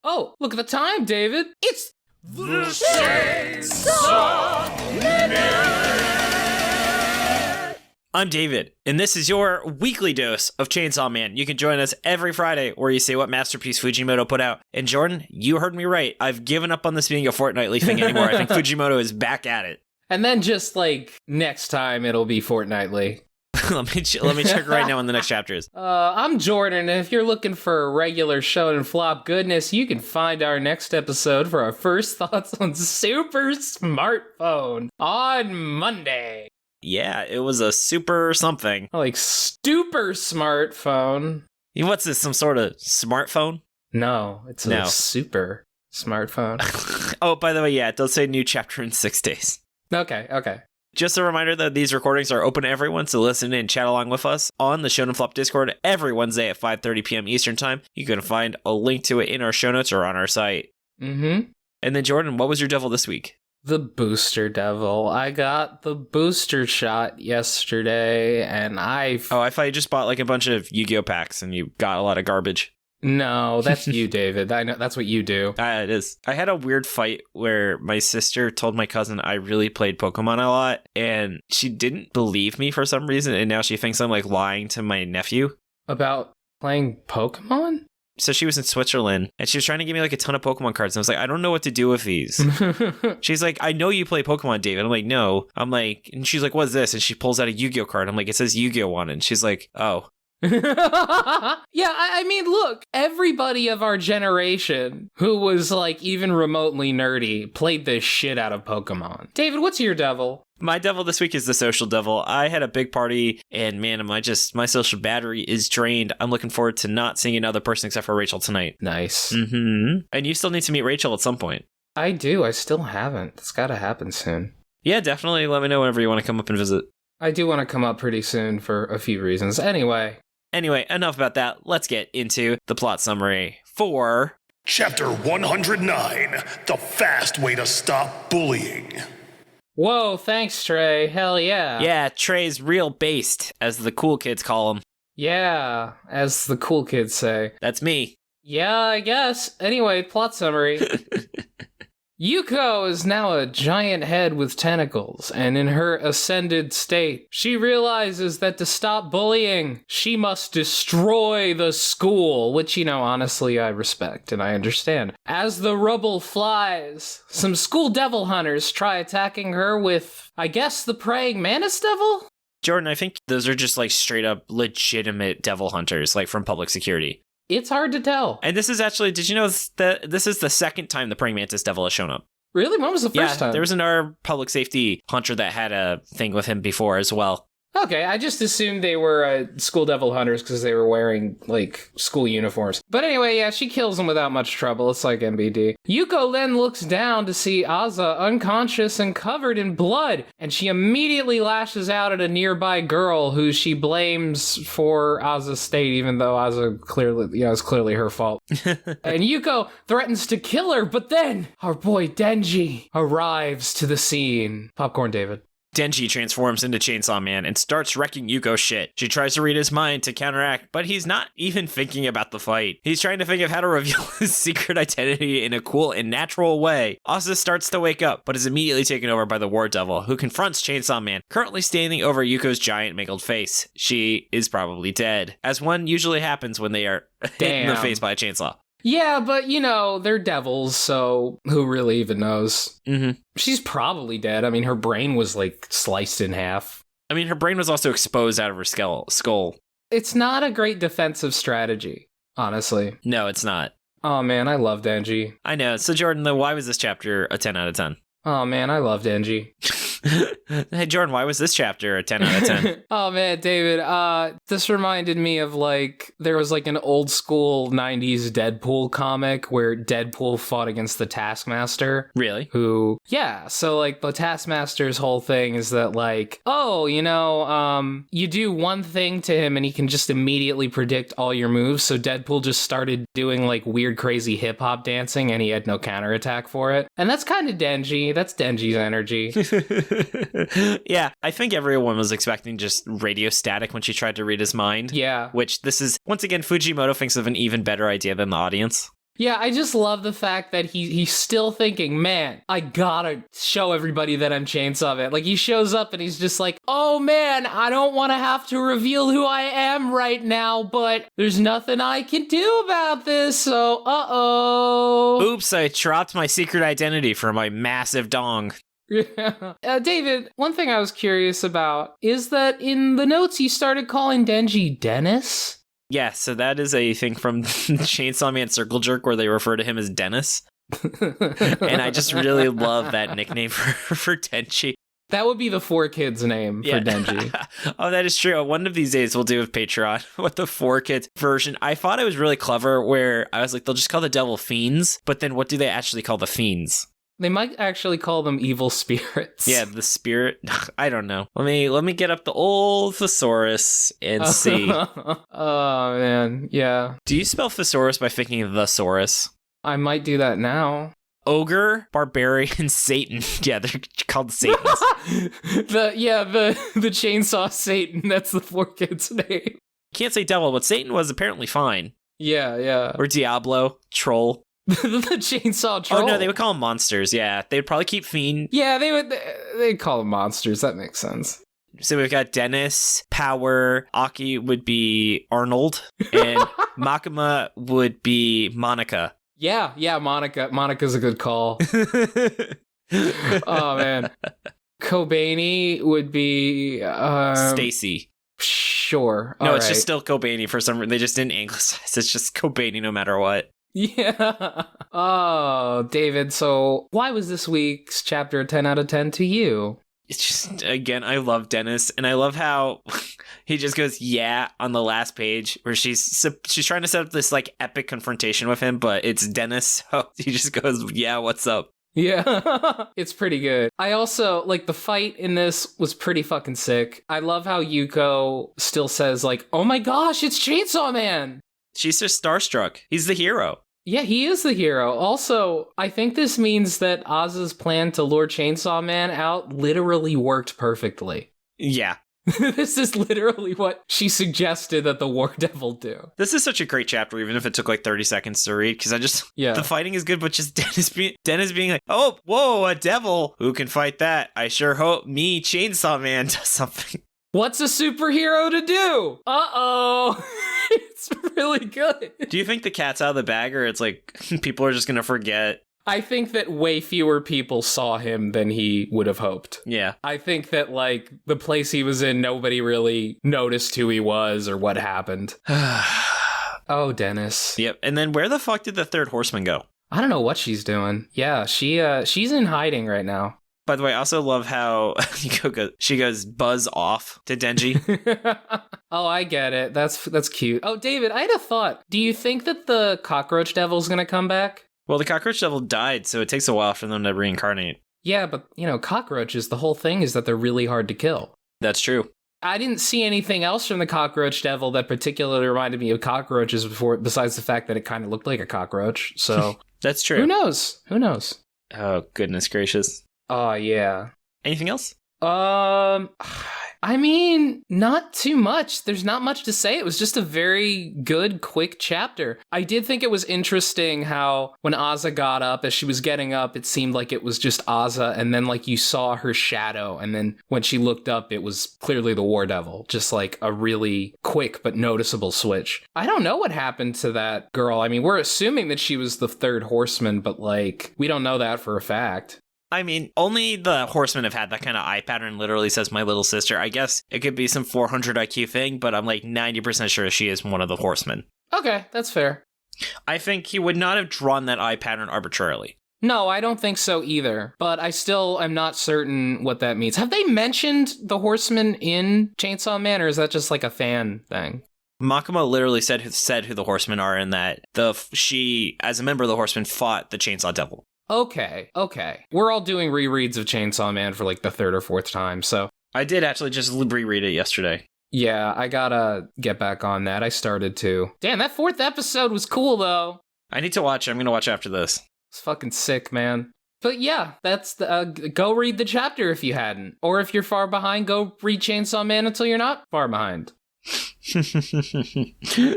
Oh, look at the time, David. It's The Chainsaw Minute! I'm David, and this is your weekly dose of Chainsaw Man. You can join us every Friday where you see what masterpiece Fujimoto put out. And Jordan, you heard me right. I've given up on this being a fortnightly thing anymore. I think Fujimoto is back at it. And then just like next time, it'll be fortnightly. let me check right now when the next chapter is. I'm Jordan, and if you're looking for regular Shonen Flop goodness, you can find our next episode for our first thoughts on Super Smartphone on Monday. Yeah, it was a super something. Like Stupor Smartphone. What's this, some sort of smartphone? No, it's a super smartphone. Oh, by the way, yeah, it does say new chapter in 6 days. Okay. Just a reminder that these recordings are open to everyone, so listen and chat along with us on the Shonen Flop Discord every Wednesday at 5:30 p.m. Eastern Time. You can find a link to it in our show notes or on our site. Mm-hmm. And then, Jordan, what was your devil this week? The booster devil. I got the booster shot yesterday, and I thought you just bought like a bunch of Yu-Gi-Oh packs and you got a lot of garbage. No, that's you, David. I know that's what you do. It is. I had a weird fight where my sister told my cousin I really played Pokemon a lot, and she didn't believe me for some reason, and now she thinks I'm like lying to my nephew. About playing Pokemon? So she was in Switzerland, and she was trying to give me like a ton of Pokemon cards, and I was like, I don't know what to do with these. She's like, I know you play Pokemon, David. I'm like, no. I'm like, and she's like, what is this? And she pulls out a Yu-Gi-Oh card. I'm like, it says Yu-Gi-Oh on it. And she's like, oh. Yeah, I mean, look, everybody of our generation who was like even remotely nerdy played the shit out of Pokemon. David, what's your devil? My devil this week is the social devil. I had a big party, and man, my social battery is drained. I'm looking forward to not seeing another person except for Rachel tonight. Nice. Mm-hmm. And you still need to meet Rachel at some point. I do. I still haven't. It's got to happen soon. Yeah, definitely. Let me know whenever you want to come up and visit. I do want to come up pretty soon for a few reasons. Anyway, enough about that. Let's get into the plot summary for Chapter 109, The Fast Way to Stop Bullying. Whoa, thanks, Tre. Hell yeah. Yeah, Tre's real based, as the cool kids call him. Yeah, as the cool kids say. That's me. Yeah, I guess. Anyway, plot summary. Yuko is now a giant head with tentacles, and in her ascended state, she realizes that to stop bullying, she must destroy the school, which, honestly, I respect and I understand. As the rubble flies, some school devil hunters try attacking her with, I guess, the praying mantis devil? Jordan, I think those are just like straight up legitimate devil hunters, like from public security. It's hard to tell. And this is actually, did you know that this is the second time the praying mantis devil has shown up? Really? When was the first time? There was another public safety hunter that had a thing with him before as well. Okay, I just assumed they were school devil hunters because they were wearing, school uniforms. But anyway, yeah, she kills them without much trouble. It's like MBD. Yuko then looks down to see Aza unconscious and covered in blood, and she immediately lashes out at a nearby girl who she blames for Aza's state, even though Aza clearly, it's clearly her fault. And Yuko threatens to kill her, but then our boy Denji arrives to the scene. Popcorn, David. Denji transforms into Chainsaw Man and starts wrecking Yuko's shit. She tries to read his mind to counteract, but he's not even thinking about the fight. He's trying to think of how to reveal his secret identity in a cool and natural way. Asa starts to wake up, but is immediately taken over by the War Devil, who confronts Chainsaw Man, currently standing over Yuko's giant mangled face. She is probably dead, as one usually happens when they are hit in the face by a chainsaw. Yeah, but, they're devils, so who really even knows? Mm-hmm. She's probably dead. I mean, her brain was, sliced in half. I mean, her brain was also exposed out of her skull. It's not a great defensive strategy, honestly. No, it's not. Oh, man, I love Denji. I know. So, Jordan, though, why was this chapter a 10 out of 10? Oh, man, I love Denji. Hey, Jordan, why was this chapter a 10 out of 10? Oh, man, David, this reminded me of, there was, an old school 90s Deadpool comic where Deadpool fought against the Taskmaster. Really? So, the Taskmaster's whole thing is that, you do one thing to him and he can just immediately predict all your moves, so Deadpool just started doing, weird, crazy hip-hop dancing, and he had no counterattack for it. And that's kind of Denji. That's Denji's energy. Yeah, I think everyone was expecting just radio static when she tried to read his mind. Yeah. Which this is, once again, Fujimoto thinks of an even better idea than the audience. Yeah, I just love the fact that he's still thinking, man, I gotta show everybody that I'm Chainsaw Man. Like, he shows up and he's just like, oh man, I don't want to have to reveal who I am right now, but there's nothing I can do about this, so uh-oh. Oops, I dropped my secret identity for my massive dong. Yeah. David, one thing I was curious about is that in the notes you started calling Denji Dennis? Yeah, so that is a thing from Chainsaw Man Circle Jerk where they refer to him as Dennis. And I just really love that nickname for Denji. That would be the 4Kids name for Denji. Oh, that is true. One of these days we'll do with Patreon what the 4Kids version. I thought it was really clever where I was like, they'll just call the devil fiends, but then what do they actually call the fiends? They might actually call them evil spirits. Yeah, the spirit. I don't know. Let me get up the old thesaurus and see. Oh man, yeah. Do you spell thesaurus by thinking of thesaurus? I might do that now. Ogre, barbarian, Satan. Yeah, they're called Satans. the chainsaw Satan. That's the 4Kids name. Can't say devil, but Satan was apparently fine. Yeah. Or Diablo, troll. The chainsaw troll. Oh no, they would call them monsters. Yeah, they'd probably keep fiend. Yeah, they'd call them monsters. That makes sense. So we've got Dennis, Power, Aki would be Arnold, and Makima would be Monica. Yeah, Monica. Monica's a good call. Oh man, Kobani would be Stacy. Sure. No, it's just still Kobani for some reason. They just didn't anglicize. It's just Kobani no matter what. Yeah. Oh, David, so why was this week's chapter a 10 out of 10 to you? It's just, again, I love Dennis, and I love how he just goes, yeah, on the last page, where she's trying to set up this, like, epic confrontation with him, but it's Dennis, so he just goes, yeah, what's up? Yeah, it's pretty good. I also, like, the fight in this was pretty fucking sick. I love how Yuko still says, like, oh my gosh, it's Chainsaw Man! She's just starstruck. He's the hero. Yeah, he is the hero. Also, I think this means that Oz's plan to lure Chainsaw Man out literally worked perfectly. Yeah. This is literally what she suggested that the War Devil do. This is such a great chapter, even if it took like 30 seconds to read, because the fighting is good, but just Dennis being like, oh, whoa, a devil. Who can fight that? I sure hope me, Chainsaw Man, does something. What's a superhero to do? Uh-oh. It's really good. Do you think the cat's out of the bag, or it's like people are just going to forget? I think that way fewer people saw him than he would have hoped. Yeah. I think that, like, the place he was in, nobody really noticed who he was or what happened. Oh, Dennis. Yep. And then where the fuck did the third horseman go? I don't know what she's doing. Yeah, she's in hiding right now. By the way, I also love how she goes buzz off to Denji. Oh, I get it. That's cute. Oh, David, I had a thought. Do you think that the cockroach devil's gonna come back? Well, the cockroach devil died, so it takes a while for them to reincarnate. Yeah, but, cockroaches, the whole thing is that they're really hard to kill. That's true. I didn't see anything else from the cockroach devil that particularly reminded me of cockroaches before, besides the fact that it kind of looked like a cockroach, so... That's true. Who knows? Oh, goodness gracious. Oh, yeah. Anything else? I mean, not too much. There's not much to say. It was just a very good, quick chapter. I did think it was interesting how when Aza got up, as she was getting up, it seemed like it was just Aza, and then, like, you saw her shadow, and then when she looked up, it was clearly the War Devil. Just, like, a really quick but noticeable switch. I don't know what happened to that girl. I mean, we're assuming that she was the third horseman, but, like, we don't know that for a fact. I mean, only the horsemen have had that kind of eye pattern, literally says my little sister. I guess it could be some 400 IQ thing, but I'm like 90% sure she is one of the horsemen. Okay, that's fair. I think he would not have drawn that eye pattern arbitrarily. No, I don't think so either, but I still am not certain what that means. Have they mentioned the horsemen in Chainsaw Man, or is that just like a fan thing? Makima literally said who the horsemen are, and that she, as a member of the horsemen, fought the Chainsaw Devil. Okay. We're all doing rereads of Chainsaw Man for like the third or fourth time, so... I did actually just reread it yesterday. Yeah, I gotta get back on that. I started to. Damn, that fourth episode was cool, though. I need to watch it. I'm gonna watch after this. It's fucking sick, man. But yeah, that's the... go read the chapter if you hadn't. Or if you're far behind, go read Chainsaw Man until you're not far behind.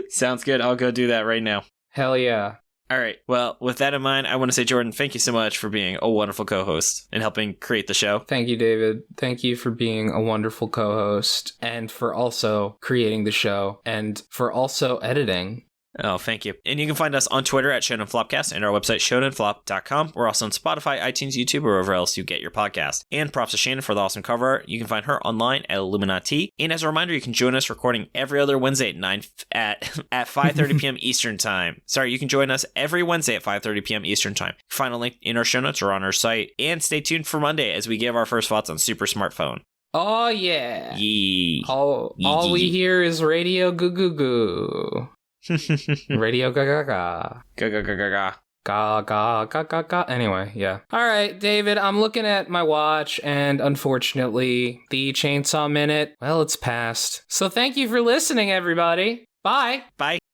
Sounds good. I'll go do that right now. Hell yeah. All right. Well, with that in mind, I want to say, Jordan, thank you so much for being a wonderful co-host and helping create the show. Thank you, David. Thank you for being a wonderful co-host and for also creating the show and for also editing. Oh, thank you. And you can find us on Twitter at Shonen Flopcast and our website, shonenflop.com. We're also on Spotify, iTunes, YouTube, or wherever else you get your podcast. And props to Shannon for the awesome cover art. You can find her online at illuminyatea. And as a reminder, you can join us recording every other Wednesday at 5:30 p.m. Eastern Time. Sorry, you can join us every Wednesday at 5:30 p.m. Eastern Time. Find a link in our show notes or on our site. And stay tuned for Monday as we give our first thoughts on Super Smartphone. Oh, yeah. Yee. All we hear is radio goo goo goo. Radio ga ga ga. Ga ga ga ga ga. Ga ga ga ga ga. Anyway, yeah. All right, David, I'm looking at my watch, and unfortunately, the Chainsaw Minute, well, it's past. So thank you for listening, everybody. Bye. Bye.